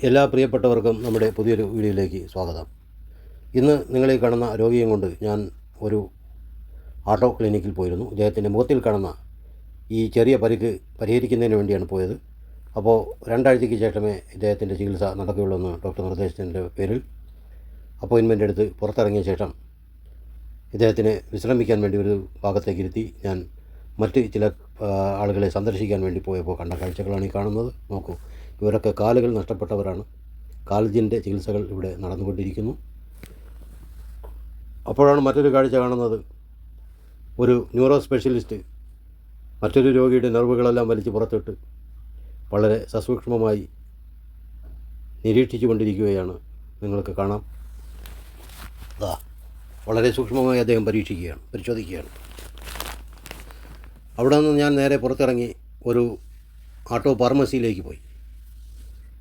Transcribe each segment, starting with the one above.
എല്ലാ പ്രിയപ്പെട്ടവർക്കും നമ്മുടെ പുതിയൊരു വീഡിയോയിലേക്ക് സ്വാഗതം. ഇന്ന് നിങ്ങളീ കാണുന്ന രോഗിയെ കൊണ്ട് ഞാൻ ഒരു ആട്ടോ ക്ലിനിക്കിൽ പോയിരുന്നു. ഇദ്ദേഹത്തിൻ്റെ മുഖത്തിൽ കാണുന്ന ഈ ചെറിയ പരിക്ക് പരിഹരിക്കുന്നതിന് വേണ്ടിയാണ് പോയത്. അപ്പോൾ 2 ആഴ്ചയ്ക്ക് ശേഷമേ ഇദ്ദേഹത്തിൻ്റെ ചികിത്സ നടക്കുകയുള്ളൂ എന്ന് ഡോക്ടർ നിർദ്ദേശത്തിൻ്റെ പേരിൽ അപ്പോയിൻമെൻ്റ് എടുത്ത് പുറത്തിറങ്ങിയ ശേഷം ഇദ്ദേഹത്തിന് വിശ്രമിക്കാൻ വേണ്ടി ഒരു ഭാഗത്തേക്ക് ഇരുത്തി ഞാൻ മറ്റ് ചില ആളുകളെ സന്ദർശിക്കാൻ വേണ്ടി പോയപ്പോൾ കണ്ട കാഴ്ചകളാണ് ഈ കാണുന്നത്. നോക്കൂ, ഇവരൊക്കെ കാലുകൾ നഷ്ടപ്പെട്ടവരാണ്. കാലിൻ്റെ ചികിത്സകൾ ഇവിടെ നടന്നുകൊണ്ടിരിക്കുന്നു. അപ്പോഴാണ് മറ്റൊരു കാഴ്ച കാണുന്നത്. ഒരു ന്യൂറോ സ്പെഷ്യലിസ്റ്റ് മറ്റൊരു രോഗിയുടെ നെർവുകളെല്ലാം വലിച്ച് പുറത്തിട്ട് വളരെ സസൂക്ഷ്മമായി നിരീക്ഷിച്ചു കൊണ്ടിരിക്കുകയാണ്. നിങ്ങൾക്ക് കാണാം, വളരെ സൂക്ഷ്മമായി അദ്ദേഹം പരിശോധിക്കുകയാണ്. അവിടെ നിന്ന് ഞാൻ നേരെ പുറത്തിറങ്ങി ഒരു ആട്ടോ ഫാർമസിയിലേക്ക് പോയി.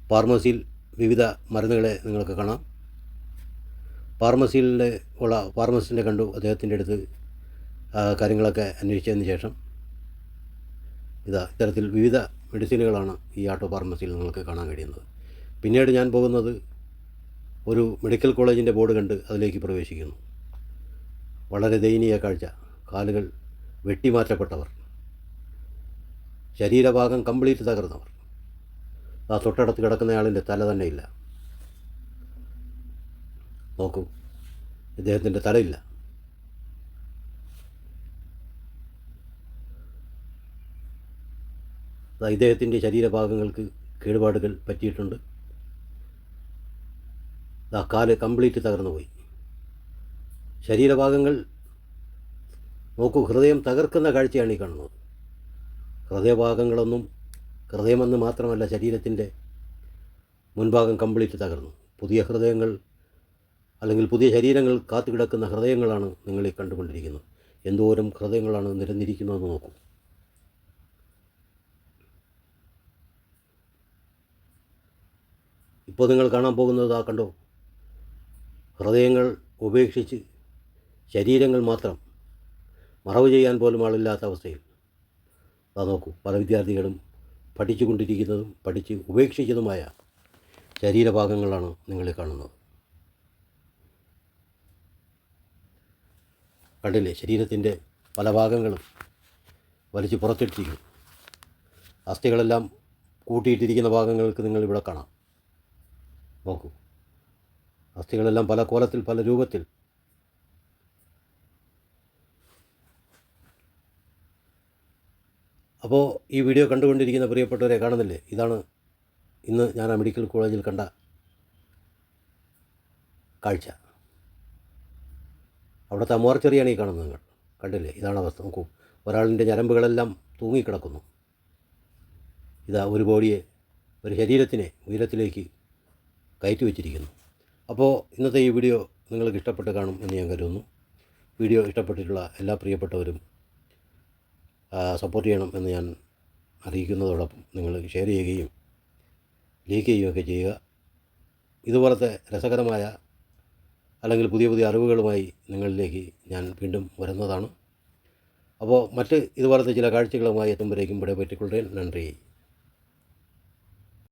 ഫാർമസിയിൽ വിവിധ മരുന്നുകളെ നിങ്ങൾക്ക് കാണാം. ഫാർമസിസ്റ്റിനെ കണ്ടു. അദ്ദേഹത്തിൻ്റെ അടുത്ത് കാര്യങ്ങളൊക്കെ അന്വേഷിച്ചതിന് ശേഷം ഇത്തരത്തിൽ വിവിധ മെഡിസിനുകളാണ് ഈ ആട്ടോ ഫാർമസിയിൽ നിങ്ങൾക്ക് കാണാൻ കഴിയുന്നത്. പിന്നീട് ഞാൻ പോകുന്നത് ഒരു മെഡിക്കൽ കോളേജിൻ്റെ ബോർഡ് കണ്ട് അതിലേക്ക് പ്രവേശിക്കുന്നു. വളരെ ദയനീയ കാഴ്ച. കാലുകൾ വെട്ടിമാറ്റപ്പെട്ടവർ, ശരീരഭാഗം കംപ്ലീറ്റ് തകർന്നവർ. തൊട്ടടുത്ത് കിടക്കുന്നയാളിൻ്റെ തല തന്നെ ഇല്ല. നോക്കൂ, ഇദ്ദേഹത്തിൻ്റെ തലയില്ല. ഇദ്ദേഹത്തിൻ്റെ ശരീരഭാഗങ്ങൾക്ക് കേടുപാടുകൾ പറ്റിയിട്ടുണ്ട്. കാല് കംപ്ലീറ്റ് തകർന്നു പോയി. ശരീരഭാഗങ്ങൾ നോക്കൂ, ഹൃദയം തകർക്കുന്ന കാഴ്ചയാണ് ഈ കാണുന്നത്. ഹൃദയമെന്ന് മാത്രമല്ല, ശരീരത്തിൻ്റെ മുൻഭാഗം കംപ്ലീറ്റ് തകർന്നു. പുതിയ ഹൃദയങ്ങൾ അല്ലെങ്കിൽ പുതിയ ശരീരങ്ങൾ കാത്തുകിടക്കുന്ന ഹൃദയങ്ങളാണ് നിങ്ങളീ കണ്ടുകൊണ്ടിരിക്കുന്നത്. എന്തോരം ഹൃദയങ്ങളാണ് നിരന്നിരിക്കുന്നതെന്ന് നോക്കൂ. ഇപ്പോൾ നിങ്ങൾ കാണാൻ പോകുന്നത് കണ്ടോ, ഹൃദയങ്ങൾ ഉപേക്ഷിച്ച് ശരീരങ്ങൾ മാത്രം, മറവ് ചെയ്യാൻ പോലും ആളില്ലാത്ത അവസ്ഥയിൽ. നോക്കൂ, പല വിദ്യാർത്ഥികളും പഠിച്ചുകൊണ്ടിരിക്കുന്നതും പഠിച്ച് ഉപേക്ഷിച്ചതുമായ ശരീരഭാഗങ്ങളാണ് നിങ്ങൾ കാണുന്നത്. കണ്ടില്ലേ, ശരീരത്തിൻ്റെ പല ഭാഗങ്ങളും വലിച്ച് പുറത്തിട്ടിരിക്കുന്നു. അസ്ഥികളെല്ലാം കൂട്ടിയിട്ടിരിക്കുന്ന ഭാഗങ്ങൾക്ക് നിങ്ങളിവിടെ കാണാം. നോക്കൂ, അസ്ഥികളെല്ലാം പല കോലത്തിൽ, പല രൂപത്തിൽ. അപ്പോൾ ഈ വീഡിയോ കണ്ടുകൊണ്ടിരിക്കുന്ന പ്രിയപ്പെട്ടവരെ കാണുന്നില്ലേ, ഇതാണ് ഇന്ന് ഞാൻ ആ മെഡിക്കൽ കോളേജിൽ കണ്ട കാഴ്ച. അവിടുത്തെ മോർച്ചറിയാണ് ഈ കാണുന്നത്. നിങ്ങൾ കണ്ടില്ലേ, ഇതാണ് അവസ്ഥ. നോക്കൂ, ഒരാളിൻ്റെ ഞരമ്പുകളെല്ലാം തൂങ്ങിക്കിടക്കുന്നു. ഒരു ബോഡിയെ, ഒരു ശരീരത്തിനെ ഉയരത്തിലേക്ക് കയറ്റി വച്ചിരിക്കുന്നു. അപ്പോൾ ഇന്നത്തെ ഈ വീഡിയോ നിങ്ങൾക്ക് ഇഷ്ടപ്പെട്ട് കാണും എന്ന് ഞാൻ കരുതുന്നു. വീഡിയോ ഇഷ്ടപ്പെട്ടിട്ടുള്ള എല്ലാ പ്രിയപ്പെട്ടവരും സപ്പോർട്ട് ചെയ്യണം എന്ന് ഞാൻ അറിയിക്കുന്നതോടൊപ്പം നിങ്ങൾ ഷെയർ ചെയ്യുകയും ലൈക്ക് ചെയ്യുകയൊക്കെ ചെയ്യുക. ഇതുപോലത്തെ രസകരമായ അല്ലെങ്കിൽ പുതിയ അറിവുകളുമായി നിങ്ങളിലേക്ക് ഞാൻ വീണ്ടും വരുന്നതാണ്. അപ്പോൾ മറ്റ് ഇതുപോലത്തെ ചില കാഴ്ചകളുമായി എത്തുമ്പോഴേക്കും ഇവിടെ പറ്റിക്കൊള്ളേൻ. നന്ദി.